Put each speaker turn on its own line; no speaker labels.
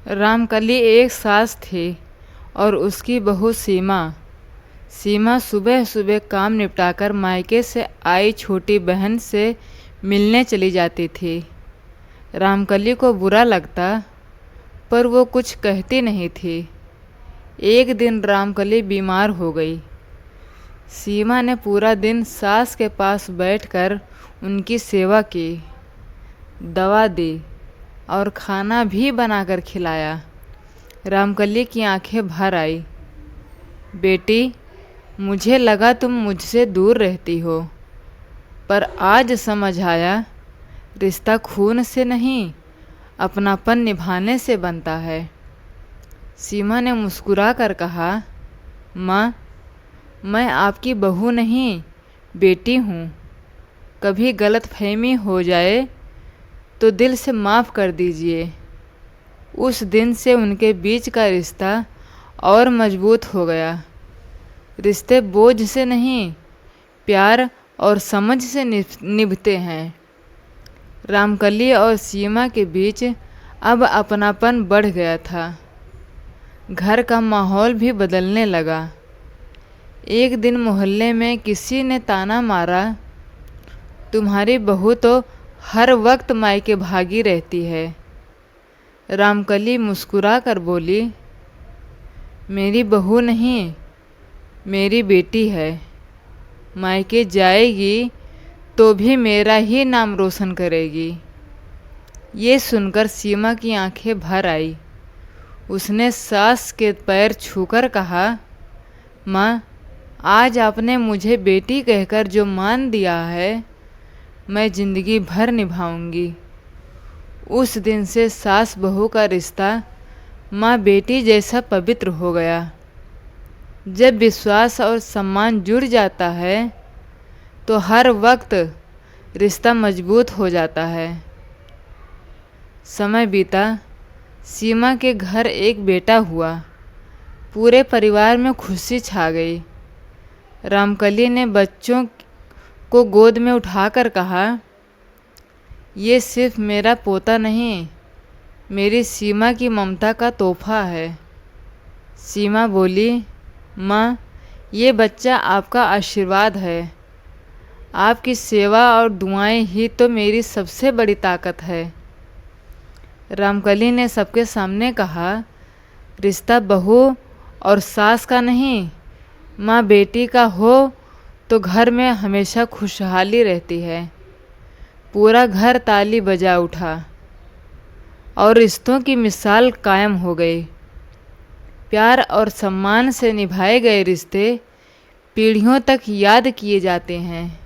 रामकली एक सास थी और उसकी बहू सीमा। सीमा सुबह सुबह काम निपटाकर मायके से आई छोटी बहन से मिलने चली जाती थी। रामकली को बुरा लगता, पर वो कुछ कहती नहीं थी। एक दिन रामकली बीमार हो गई। सीमा ने पूरा दिन सास के पास बैठकर उनकी सेवा की, दवा दी और खाना भी बनाकर खिलाया। रामकली की आंखें भर आई। बेटी, मुझे लगा तुम मुझसे दूर रहती हो, पर आज समझ आया रिश्ता खून से नहीं, अपनापन निभाने से बनता है। सीमा ने मुस्कुरा कर कहा, माँ, मैं आपकी बहू नहीं, बेटी हूँ। कभी गलतफहमी हो जाए तो दिल से माफ़ कर दीजिए। उस दिन से उनके बीच का रिश्ता और मजबूत हो गया। रिश्ते बोझ से नहीं, प्यार और समझ से निभते हैं। रामकली और सीमा के बीच अब अपनापन बढ़ गया था। घर का माहौल भी बदलने लगा। एक दिन मोहल्ले में किसी ने ताना मारा, तुम्हारी बहू तो हर वक्त मायके भागी रहती है। रामकली मुस्कुरा कर बोली, मेरी बहू नहीं, मेरी बेटी है। मायके जाएगी तो भी मेरा ही नाम रोशन करेगी। ये सुनकर सीमा की आंखें भर आई। उसने सास के पैर छूकर कहा, माँ, आज आपने मुझे बेटी कहकर जो मान दिया है, मैं जिंदगी भर निभाऊंगी। उस दिन से सास बहू का रिश्ता माँ बेटी जैसा पवित्र हो गया। जब विश्वास और सम्मान जुड़ जाता है तो हर वक्त रिश्ता मजबूत हो जाता है। समय बीता। सीमा के घर एक बेटा हुआ। पूरे परिवार में खुशी छा गई। रामकली ने बच्चों को गोद में उठाकर कहा, ये सिर्फ मेरा पोता नहीं, मेरी सीमा की ममता का तोहफा है। सीमा बोली, माँ, ये बच्चा आपका आशीर्वाद है। आपकी सेवा और दुआएं ही तो मेरी सबसे बड़ी ताकत है। रामकली ने सबके सामने कहा, रिश्ता बहू और सास का नहीं, माँ बेटी का हो तो घर में हमेशा खुशहाली रहती है। पूरा घर ताली बजा उठा और रिश्तों की मिसाल कायम हो गई। प्यार और सम्मान से निभाए गए रिश्ते पीढ़ियों तक याद किए जाते हैं।